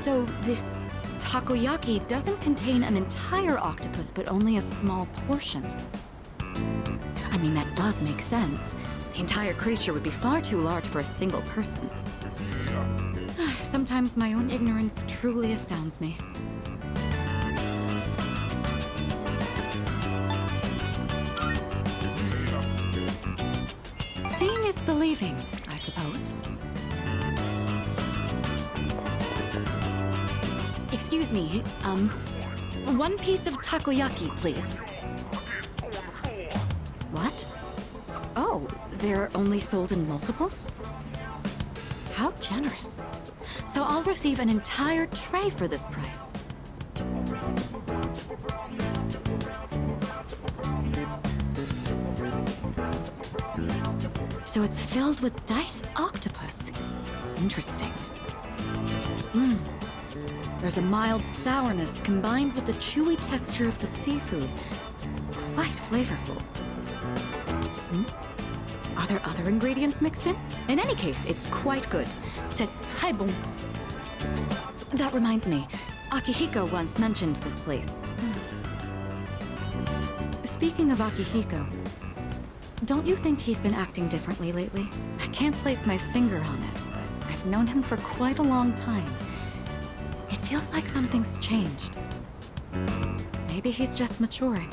So this takoyaki doesn't contain an entire octopus, but only a small portion. I mean, that does make sense. The entire creature would be far too large for a single person. Sometimes my own ignorance truly astounds me. Seeing is believing, I suppose. Excuse me, one piece of takoyaki, please. What? Oh, they're only sold in multiples? How generous. So I'll receive an entire tray for this price. So it's filled with diced octopus. Interesting. There's a mild sourness combined with the chewy texture of the seafood. Quite flavorful. Are there other ingredients mixed in? In any case, it's quite good. C'est très bon. That reminds me, Akihiko once mentioned this place. Speaking of Akihiko, don't you think he's been acting differently lately? I can't place my finger on it, but I've known him for quite a long time. It feels like something's changed. Maybe he's just maturing.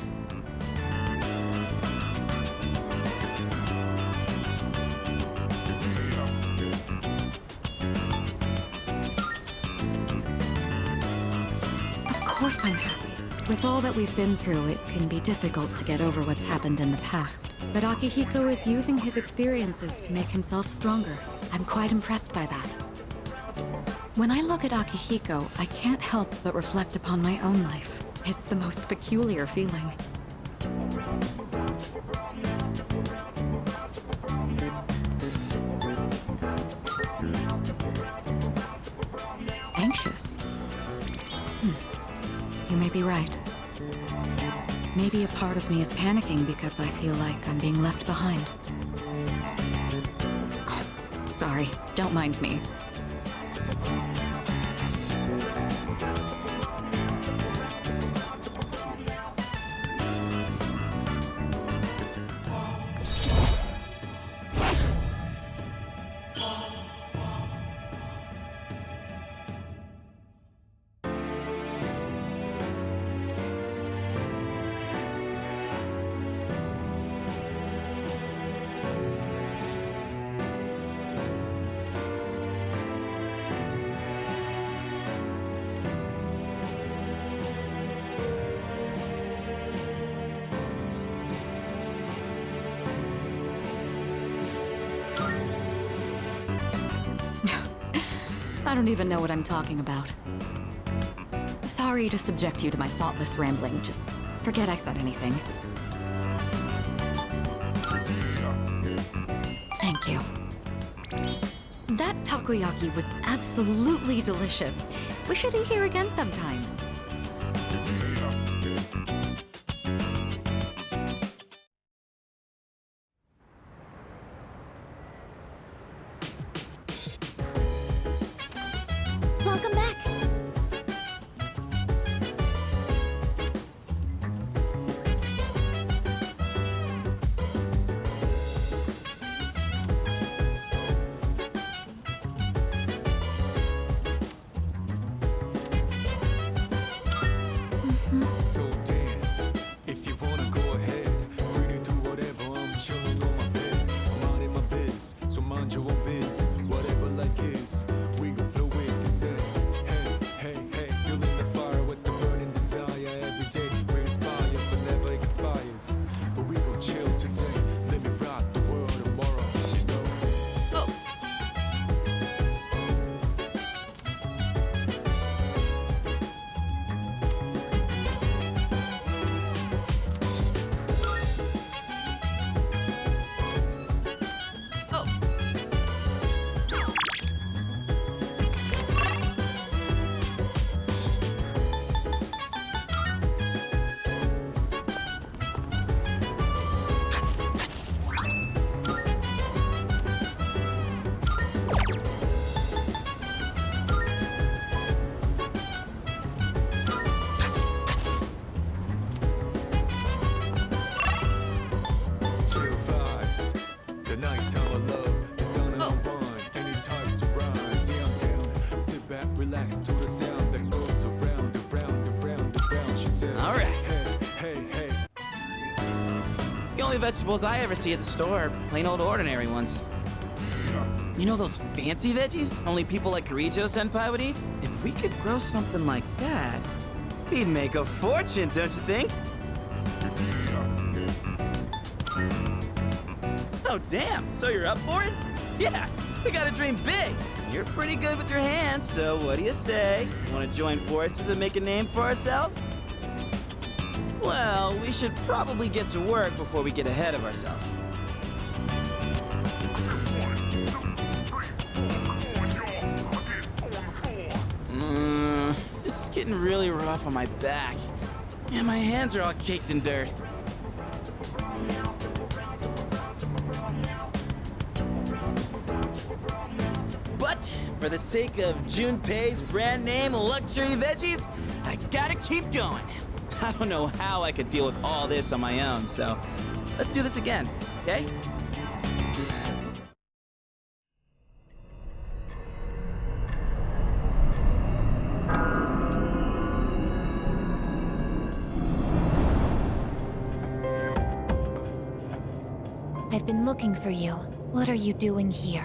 Of course I'm happy. With all that we've been through, it can be difficult to get over what's happened in the past. But Akihiko is using his experiences to make himself stronger. I'm quite impressed by that. When I look at Akihiko, I can't help but reflect upon my own life. It's the most peculiar feeling. Anxious? You may be right. Maybe a part of me is panicking because I feel like I'm being left behind. Sorry, don't mind me. I don't even know what I'm talking about. Sorry to subject you to my thoughtless rambling. Just forget I said anything. Thank you. That takoyaki was absolutely delicious. We should eat here again sometime. Welcome back. relax to the sound that goes around, around, around, around. She said, All right. hey, hey, hey. The only vegetables I ever see at the store are plain old ordinary ones. You know those fancy veggies only people like Kirijo-senpai would eat? If we could grow something like that, we'd make a fortune, don't you think? Oh, damn. So you're up for it? Yeah, we gotta dream big. You're pretty good with your hands, so what do you say? Want to join forces and make a name for ourselves? Well, we should probably get to work before we get ahead of ourselves. This is getting really rough on my back. And my hands are all caked in dirt. But for the sake of Junpei's brand name luxury veggies, I gotta keep going. I don't know how I could deal with all this on my own, so let's do this again, okay? I've been looking for you. What are you doing here?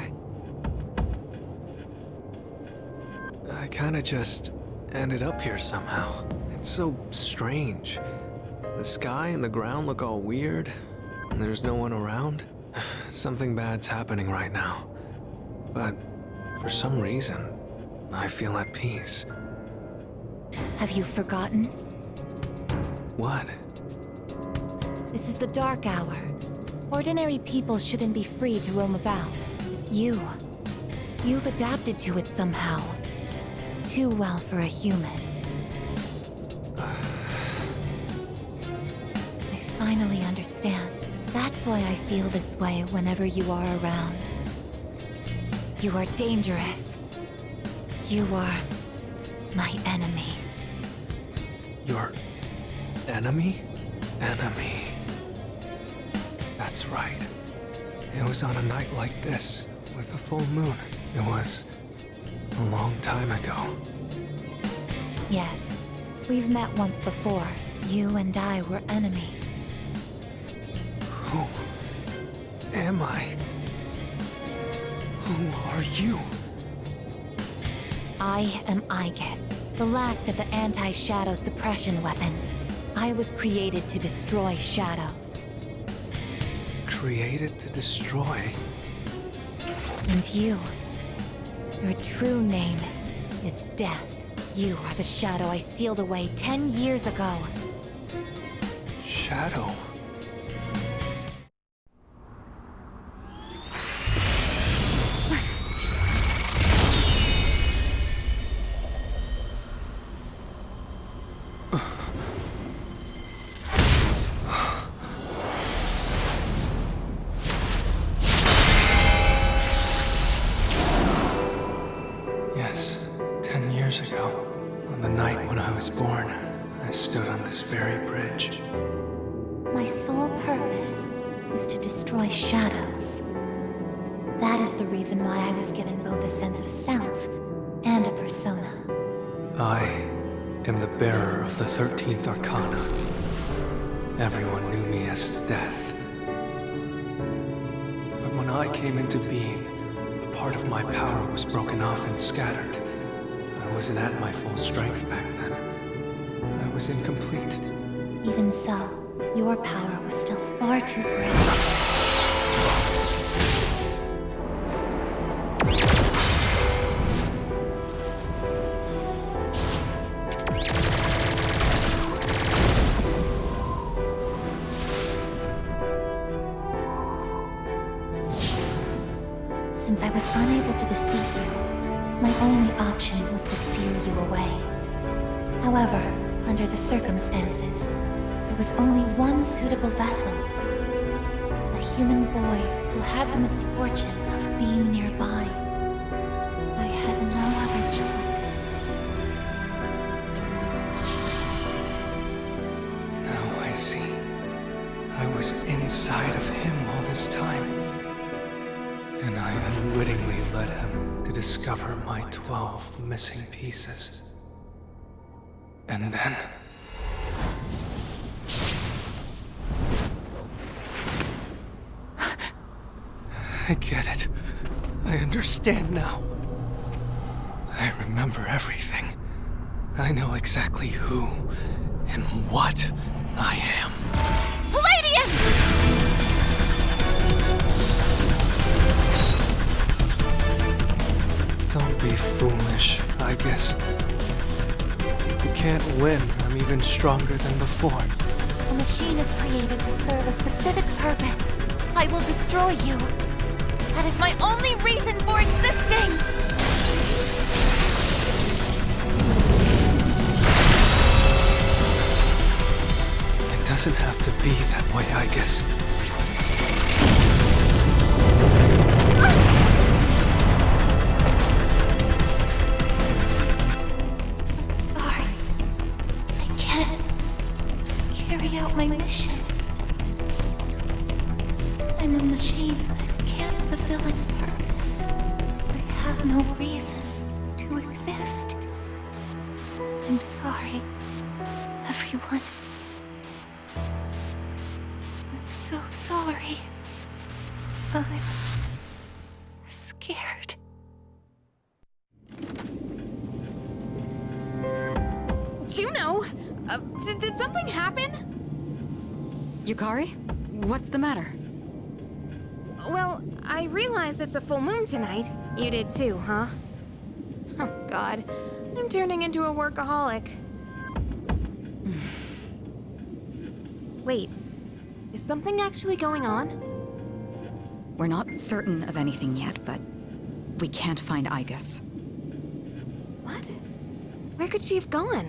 I kinda just ended up here somehow. It's so strange. The sky and the ground look all weird, and there's no one around. Something bad's happening right now. But for some reason, I feel at peace. Have you forgotten? What? This is the dark hour. Ordinary people shouldn't be free to roam about. You've adapted to it somehow. Too well for a human. I finally understand. That's why I feel this way whenever you are around. You are dangerous. You are my enemy. Your enemy? Enemy. That's right. It was on a night like this, with a full moon. It was a long time ago. Yes, we've met once before. You and I were enemies. Who am I? Who are you? I am Aegis, the last of the anti-shadow suppression weapons. I was created to destroy shadows. Created to destroy? And you, your true name is Death. You are the shadow I sealed away 10 years ago. Shadow? Yes, 10 years ago, on the night when I was born, I stood on this very bridge. My sole purpose was to destroy shadows. That is the reason why I was given both a sense of self and a persona. I am the bearer of the 13th Arcana. Everyone knew me as Death. But when I came into being, a part of my power was broken off and scattered. I wasn't at my full strength back then. I was incomplete. Even so, your power was still far too great. Since I was unable to defeat you, my only option was to seal you away. However, under the circumstances, there was only one suitable vessel. A human boy who had the misfortune of being nearby. I had no other choice. Now I see. I was inside of him all this time. And I unwittingly led him to discover my 12 missing pieces. And then... I get it. I understand now. I remember everything. I know exactly who and what I am. Palladium! Don't be foolish, I guess. You can't win. I'm even stronger than before. The machine is created to serve a specific purpose. I will destroy you. That is my only reason for existing! It doesn't have to be that way, I guess. Sorry. I can't carry out my mission. I'm a machine that can't fulfill its purpose. I have no reason to exist. I'm sorry, everyone. I'm so sorry. I'm scared. Juno! Did something happen? Yukari? What's the matter? Well, I realize it's a full moon tonight. You did too, huh? Oh, God. I'm turning into a workaholic. Wait. Is something actually going on? We're not certain of anything yet, but we can't find Igus. What? Where could she have gone?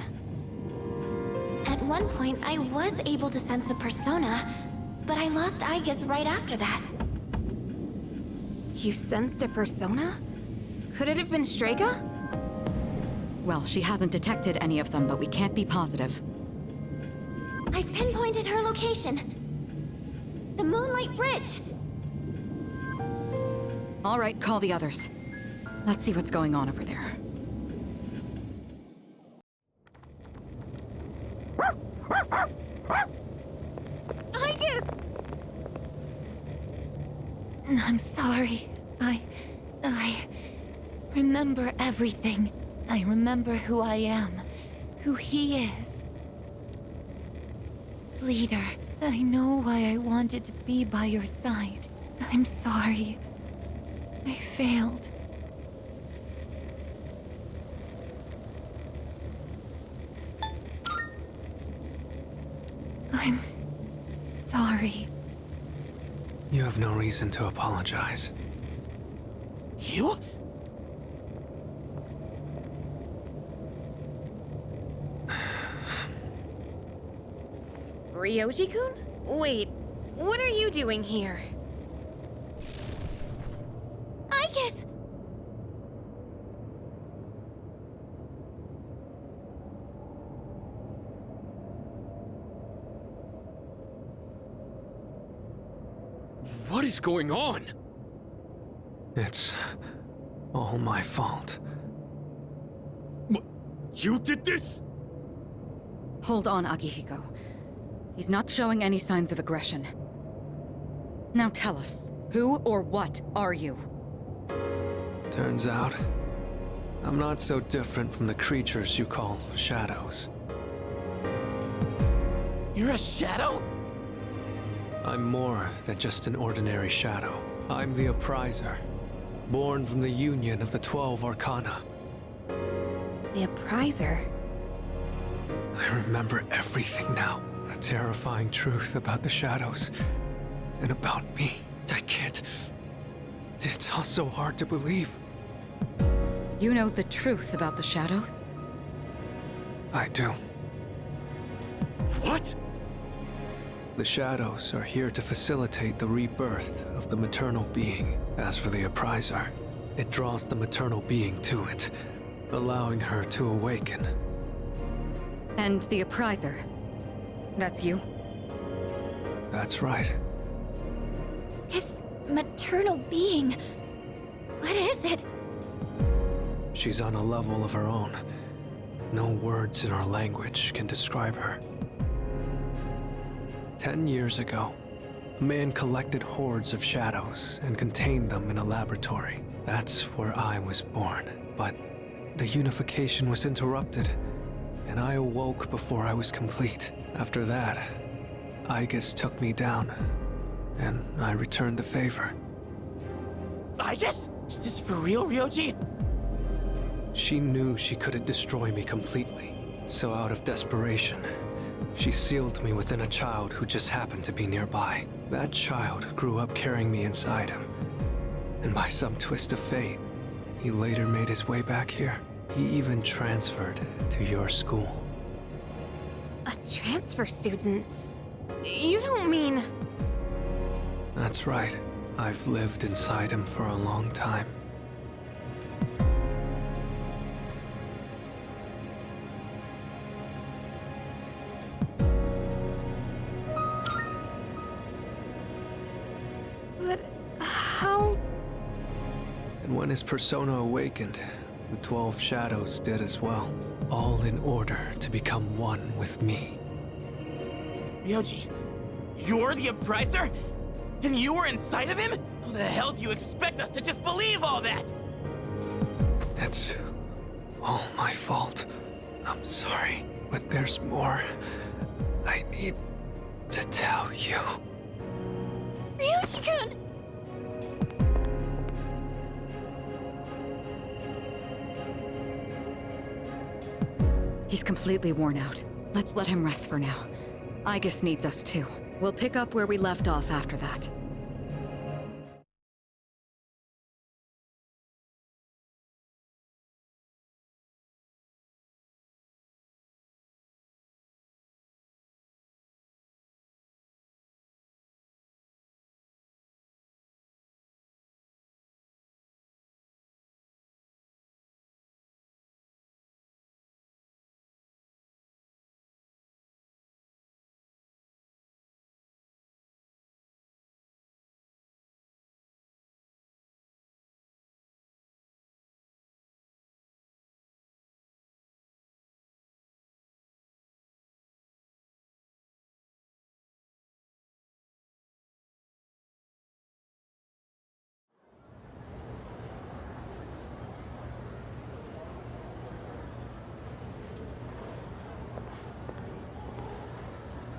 At one point, I was able to sense a persona, but I lost Igus right after that. You sensed a persona? Could it have been Strega? Well, she hasn't detected any of them, but we can't be positive. I've pinpointed her location. The Moonlight Bridge. All right, call the others. Let's see what's going on over there. Igus! I'm sorry. I remember everything. I remember who I am, who he is. Leader, I know why I wanted to be by your side. I'm sorry. I failed. I'm sorry. You have no reason to apologize. You? Ryoji-kun? Wait, what are you doing here? Igus! What is going on? It's all my fault. You did this? Hold on, Akihiko. He's not showing any signs of aggression. Now tell us, who or what are you? Turns out, I'm not so different from the creatures you call shadows. You're a shadow? I'm more than just an ordinary shadow. I'm the Appriser, born from the union of the 12 Arcana. The Appriser? I remember everything now. The terrifying truth about the shadows. And about me. I can't... It's all so hard to believe. You know the truth about the shadows? I do. What? The shadows are here to facilitate the rebirth of the maternal being. As for the Appriser, it draws the maternal being to it, allowing her to awaken. And the Appriser. That's you? That's right. His maternal being. is it? She's on a level of her own. No words in our language can describe her. 10 years ago, a man collected hordes of shadows and contained them in a laboratory. That's where I was born. But the unification was interrupted, and I awoke before I was complete. After that, Igus took me down, and I returned the favor. I guess? Is this for real, Ryoji? She knew she couldn't destroy me completely, so out of desperation, she sealed me within a child who just happened to be nearby. That child grew up carrying me inside him, and by some twist of fate, he later made his way back here. He even transferred to your school. A transfer student? You don't mean... That's right. I've lived inside him for a long time. But how... And when his persona awakened, the 12 shadows did as well, all in order to become one with me. Ryoji, you're the Appriser? And you were inside of him? How the hell do you expect us to just believe all that? It's all my fault. I'm sorry, but there's more I need to tell you. Ryoji-kun! He's completely worn out. Let's let him rest for now. Igus needs us too. We'll pick up where we left off after that.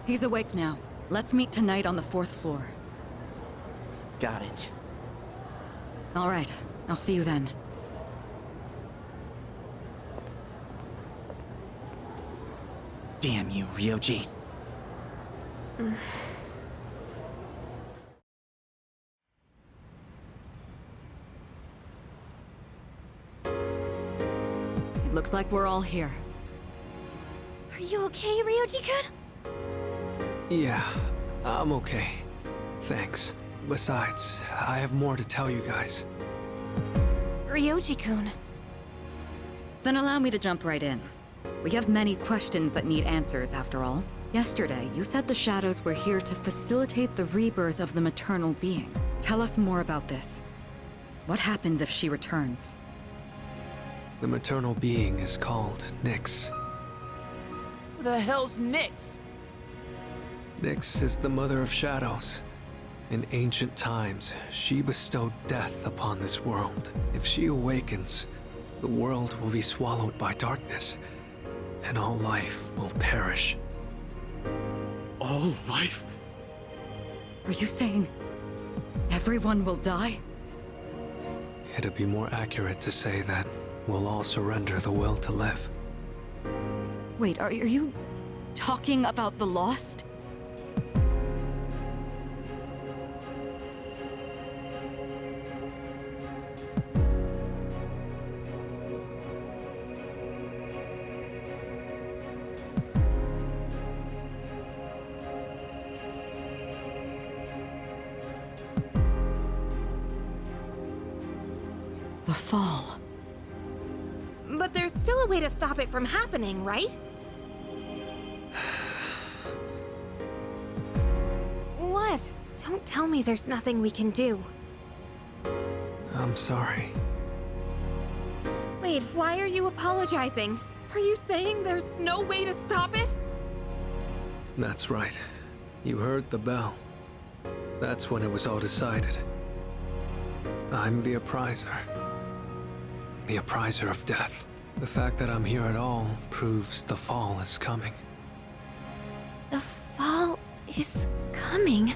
He's awake now. Let's meet tonight on the 4th floor. Got it. All right, I'll see you then. Damn you, Ryoji. It looks like we're all here. Are you okay, Ryoji-kun? Yeah, I'm okay. Thanks. Besides, I have more to tell you guys. Ryoji-kun. Then allow me to jump right in. We have many questions that need answers, after all. Yesterday, you said the shadows were here to facilitate the rebirth of the maternal being. Tell us more about this. What happens if she returns? The maternal being is called Nyx. Who the hell's Nyx? Nyx is the mother of shadows. In ancient times, she bestowed death upon this world. If she awakens, the world will be swallowed by darkness, and all life will perish. All life? Are you saying everyone will die? It'd be more accurate to say that we'll all surrender the will to live. Wait, are you talking about the lost? The fall. But there's still a way to stop it from happening, right? What? Don't tell me there's nothing we can do. I'm sorry. Wait, why are you apologizing? Are you saying there's no way to stop it? That's right. You heard the bell. That's when it was all decided. I'm the appriser. The appriser of death. The fact that I'm here at all proves the fall is coming. The fall is coming.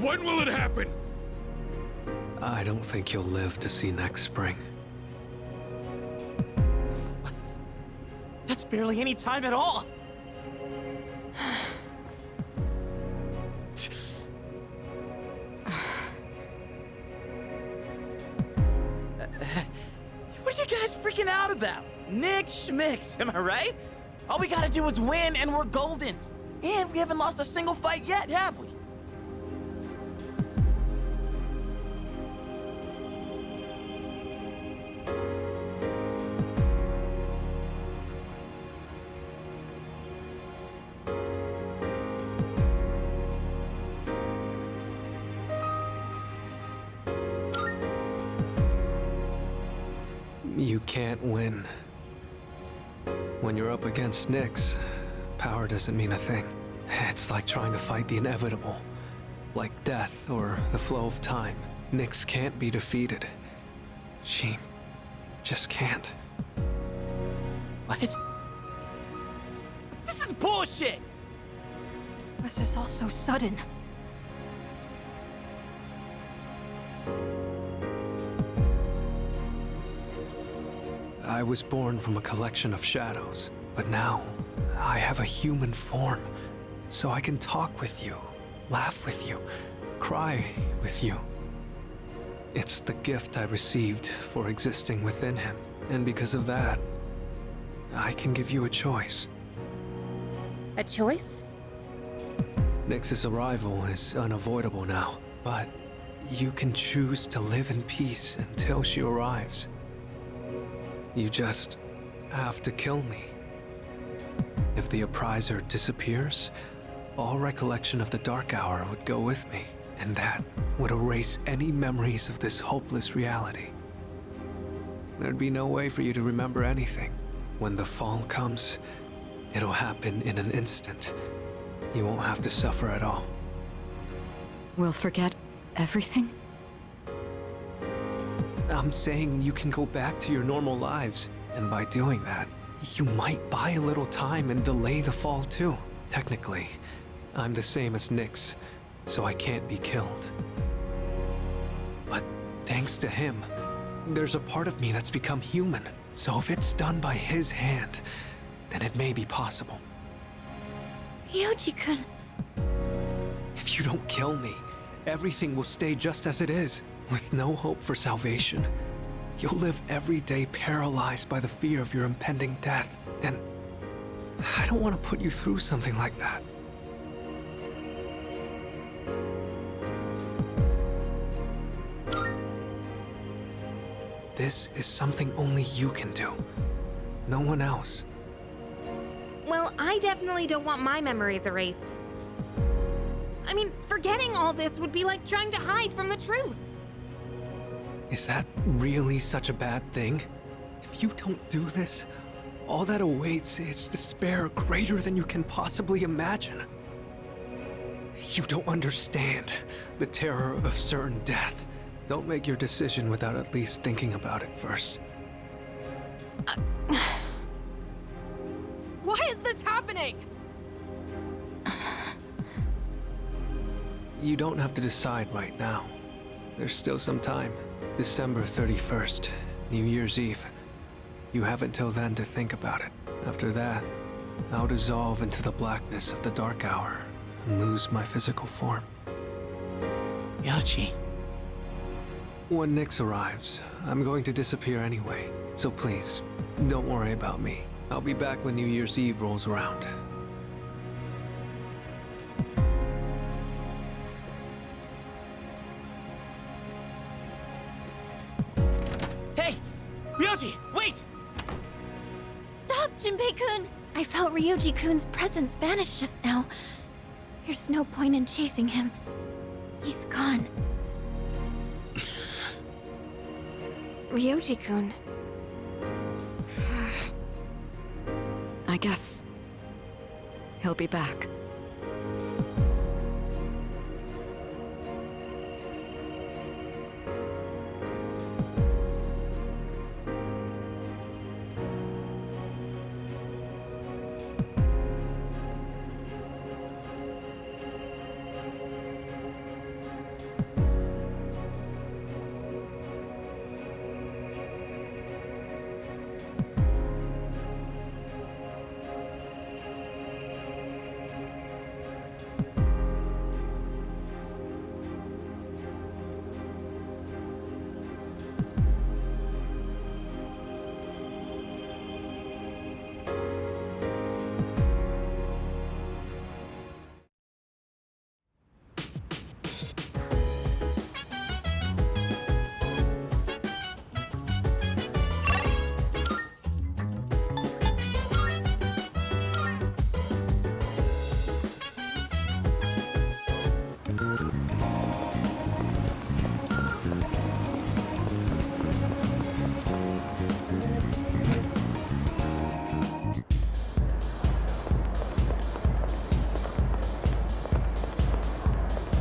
When will it happen? I don't think you'll live to see next spring. That's barely any time at all. What are you guys freaking out about? Nick Schmicks, am I right? All we gotta do is win and we're golden. And we haven't lost a single fight yet, have we? You can't win. When you're up against Nyx, power doesn't mean a thing. It's like trying to fight the inevitable. Like death or the flow of time. Nyx can't be defeated. She just can't. What? This is bullshit! This is all so sudden. I was born from a collection of shadows, but now I have a human form, so I can talk with you, laugh with you, cry with you. It's the gift I received for existing within him, and because of that, I can give you a choice. A choice? Nyx's arrival is unavoidable now, but you can choose to live in peace until she arrives. You just have to kill me. If the appriser disappears, all recollection of the Dark Hour would go with me, and that would erase any memories of this hopeless reality. There'd be no way for you to remember anything. When the fall comes, it'll happen in an instant. You won't have to suffer at all. We'll forget everything? I'm saying you can go back to your normal lives, and by doing that, you might buy a little time and delay the fall too. Technically, I'm the same as Nyx, so I can't be killed. But thanks to him, there's a part of me that's become human. So if it's done by his hand, then it may be possible. Yuji-kun. If you don't kill me, everything will stay just as it is, with no hope for salvation. You'll live every day paralyzed by the fear of your impending death, and I don't want to put you through something like that. This is something only you can do. No one else. Well, I definitely don't want my memories erased. I mean, forgetting all this would be like trying to hide from the truth. Is that really such a bad thing? If you don't do this, all that awaits is despair greater than you can possibly imagine. You don't understand the terror of certain death. Don't make your decision without at least thinking about it first. Why is this happening? You don't have to decide right now. There's still some time. December 31st, New Year's Eve. You have until then to think about it. After that, I'll dissolve into the blackness of the Dark Hour and lose my physical form. Yoshi. When Nyx arrives, I'm going to disappear anyway. So please, don't worry about me. I'll be back when New Year's Eve rolls around. Hey! Ryoji, wait! Stop, Junpei-kun! I felt Ryoji-kun's presence vanish just now. There's no point in chasing him. He's gone. Ryoji-kun. I guess he'll be back.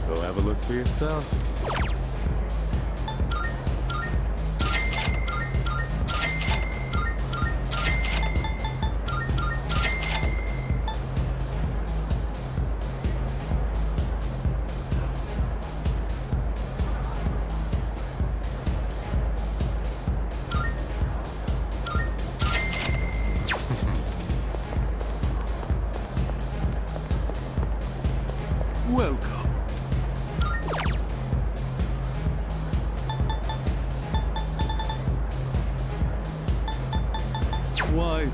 Go have a look for yourself. Welcome. Why?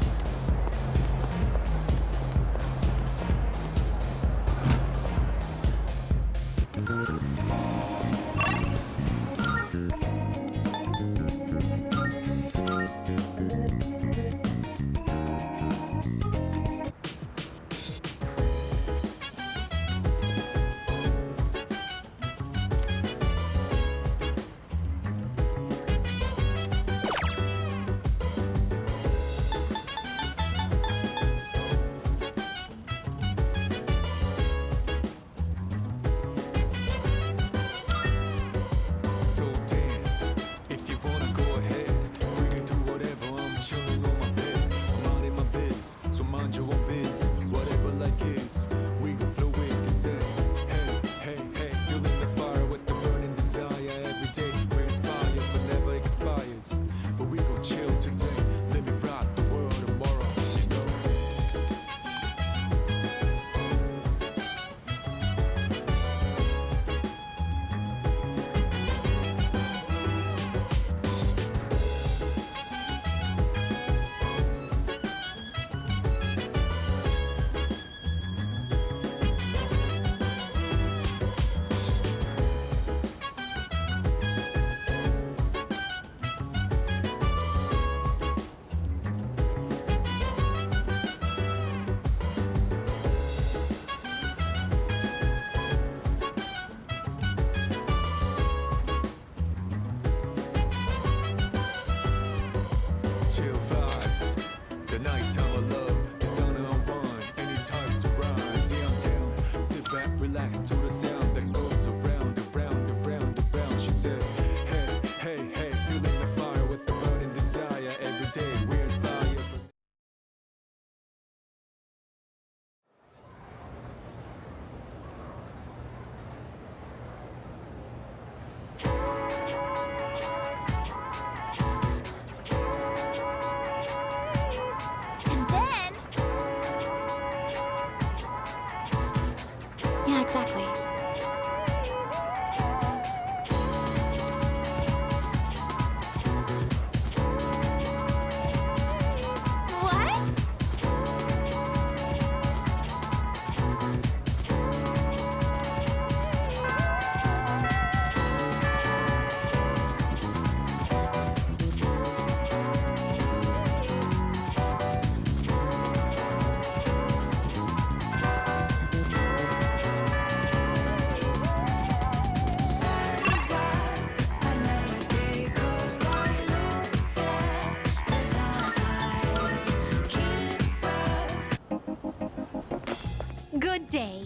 Good day.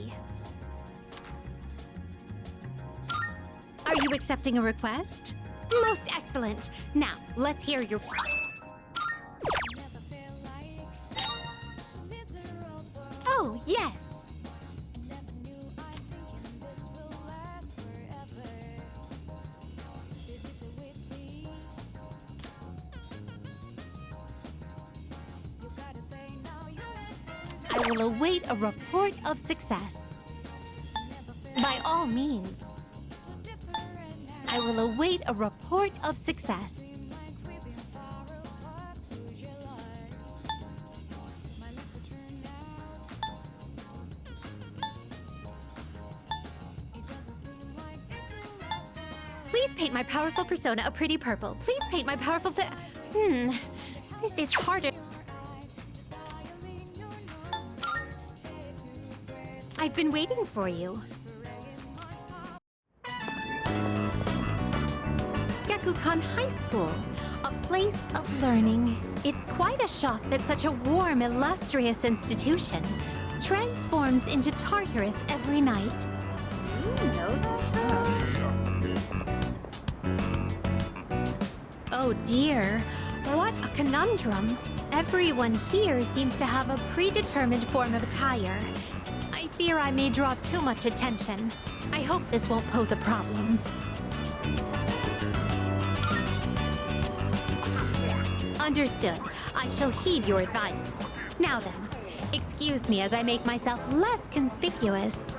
Are you accepting a request? Most excellent. Now, let's hear your... Oh, yes. I will await a report of success. By all means. I will await a report of success. Please paint my powerful persona a pretty purple. Please paint my powerful this is harder. I've been waiting for you. Gekukan High School, a place of learning. It's quite a shock that such a warm, illustrious institution transforms into Tartarus every night. Oh dear, what a conundrum. Everyone here seems to have a predetermined form of attire. I fear I may draw too much attention. I hope this won't pose a problem. Understood. I shall heed your advice. Now then, excuse me as I make myself less conspicuous.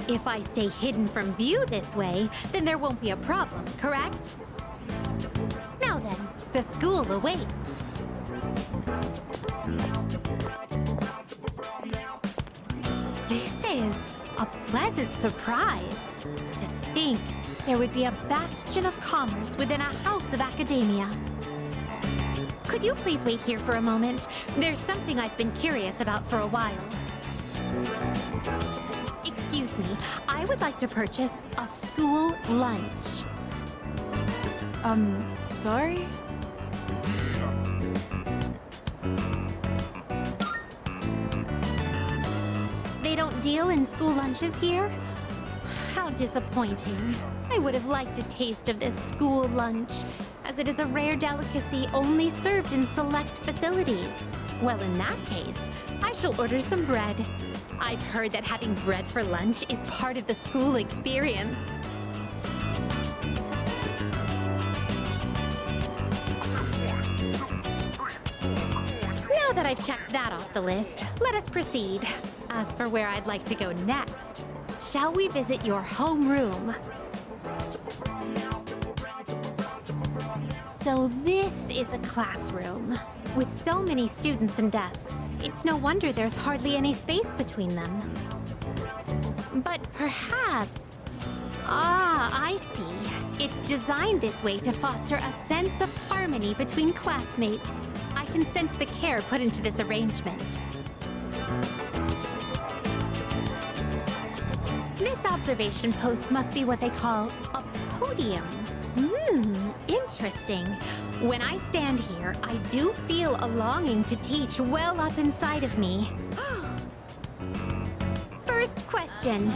If I stay hidden from view this way, then there won't be a problem, correct? Now then, the school awaits. This is a pleasant surprise. To think there would be a bastion of commerce within a house of academia. Could you please wait here for a moment? There's something I've been curious about for a while. Excuse me, I would like to purchase a school lunch. Sorry? They don't deal in school lunches here? How disappointing. I would have liked a taste of this school lunch, as it is a rare delicacy only served in select facilities. Well, in that case, I shall order some bread. I've heard that having bread for lunch is part of the school experience. Now that I've checked that off the list, let us proceed. As for where I'd like to go next, shall we visit your homeroom? So this is a classroom. With so many students and desks, it's no wonder there's hardly any space between them. But perhaps... Ah, I see. It's designed this way to foster a sense of harmony between classmates. I can sense the care put into this arrangement. This observation post must be what they call a podium. Interesting. When I stand here, I do feel a longing to teach well up inside of me. First question.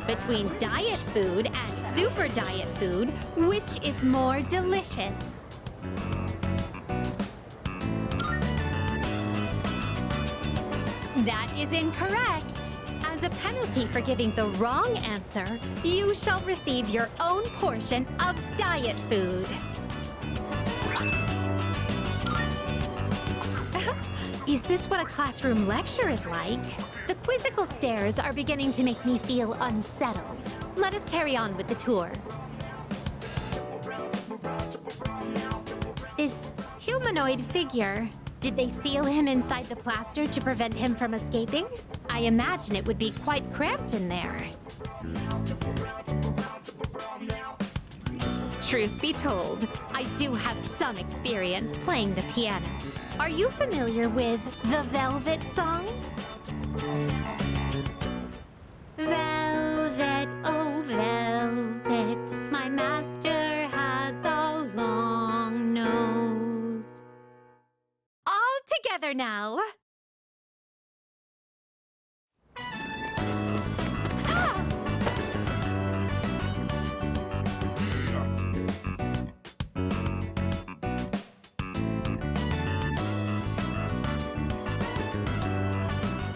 Between diet food and super diet food, which is more delicious? That is incorrect. As a penalty for giving the wrong answer, you shall receive your own portion of diet food. Is this what a classroom lecture is like? The quizzical stares are beginning to make me feel unsettled. Let us carry on with the tour. This humanoid figure, did they seal him inside the plaster to prevent him from escaping? I imagine it would be quite cramped in there. Truth be told, I do have some experience playing the piano. Are you familiar with the Velvet song? Velvet, oh velvet, my master has a long nose. together now.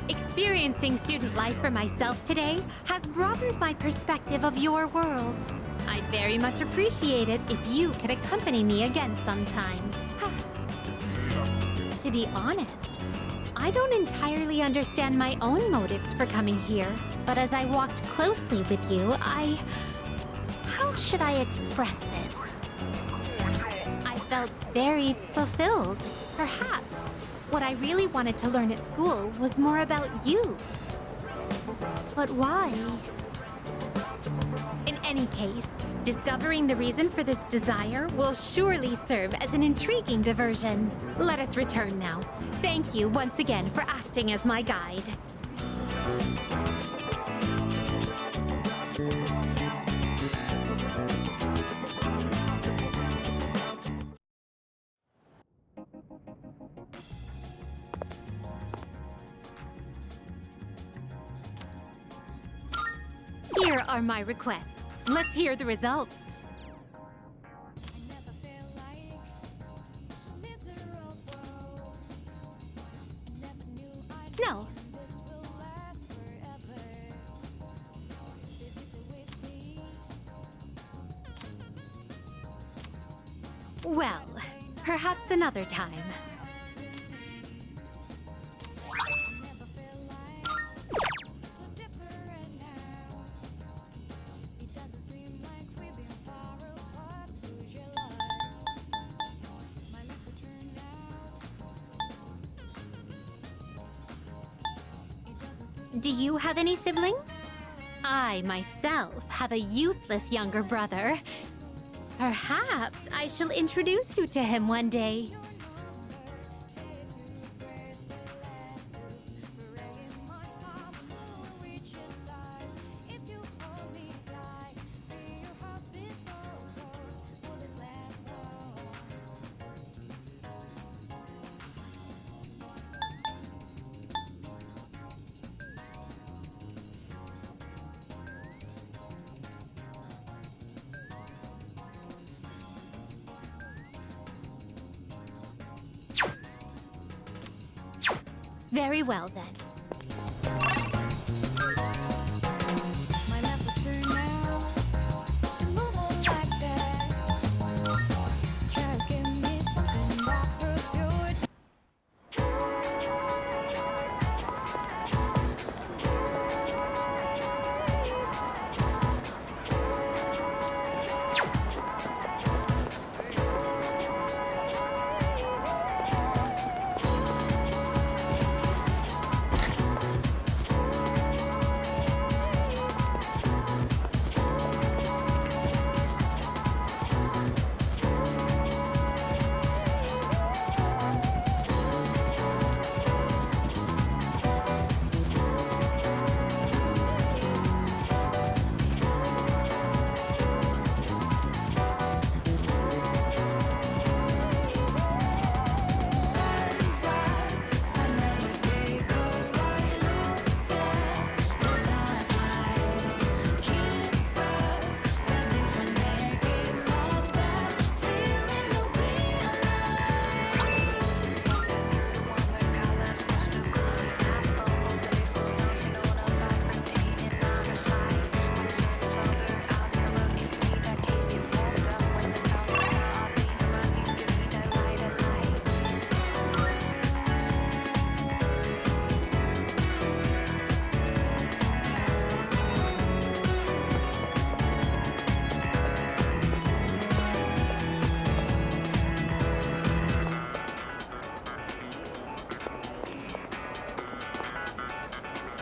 Experiencing student life for myself today has broadened my perspective of your world. I'd very much appreciate it if you could accompany me again sometime. To be honest, I don't entirely understand my own motives for coming here, but as I walked closely with you, how should I express this? I felt very fulfilled. Perhaps what I really wanted to learn at school was more about you. But why? In any case, discovering the reason for this desire will surely serve as an intriguing diversion. Let us return now. Thank you once again for acting as my guide. Here are my requests. Let's hear the results. No. Well, perhaps another time. Do you have any siblings? I, myself, have a useless younger brother. Perhaps I shall introduce you to him one day. Very well, then.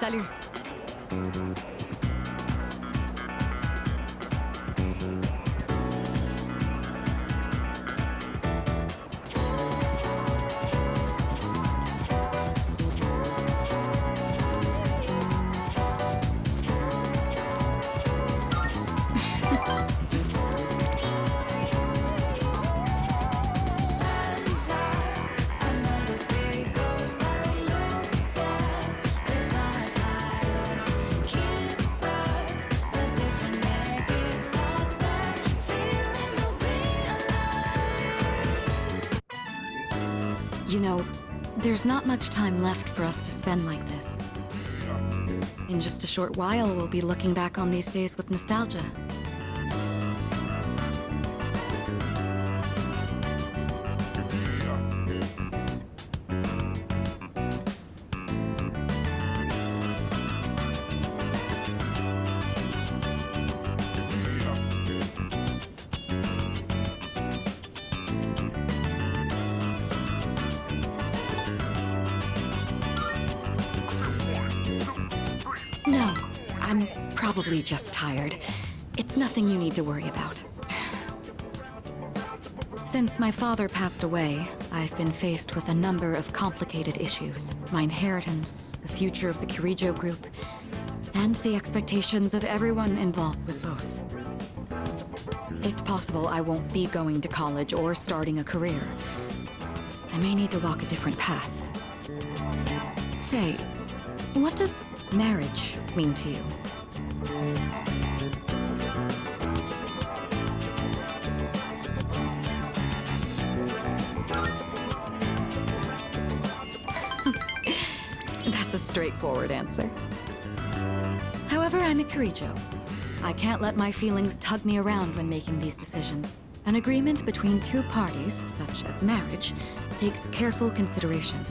Salut. You know, there's not much time left for us to spend like this. In just a short while, we'll be looking back on these days with nostalgia. No, I'm probably just tired. It's nothing you need to worry about. Since my father passed away, I've been faced with a number of complicated issues. My inheritance, the future of the Kirijo group, and the expectations of everyone involved with both. It's possible I won't be going to college or starting a career. I may need to walk a different path. Say, what does marriage mean to you? That's a straightforward answer. However, I'm a Kirijo. I can't let my feelings tug me around when making these decisions. An agreement between two parties, such as marriage, takes careful consideration.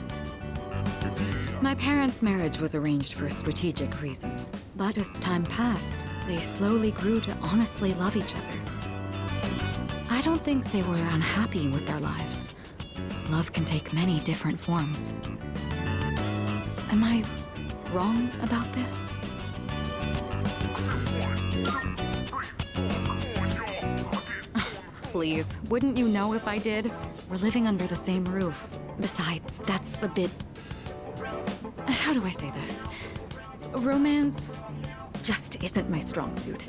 My parents' marriage was arranged for strategic reasons, but as time passed, they slowly grew to honestly love each other. I don't think they were unhappy with their lives. Love can take many different forms. Am I wrong about this? Please, wouldn't you know if I did? We're living under the same roof. Besides, that's a bit... How do I say this? Romance just isn't my strong suit.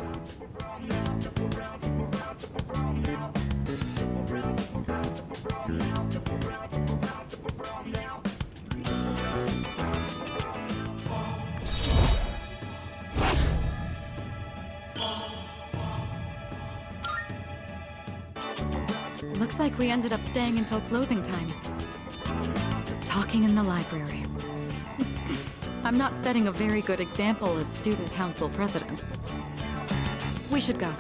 Looks like we ended up staying until closing time. Talking in the library. I'm not setting a very good example as student council president. We should go.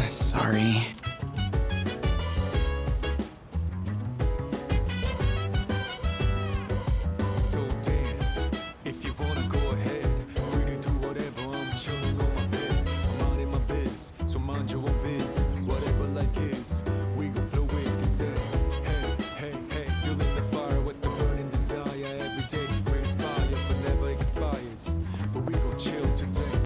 Sorry.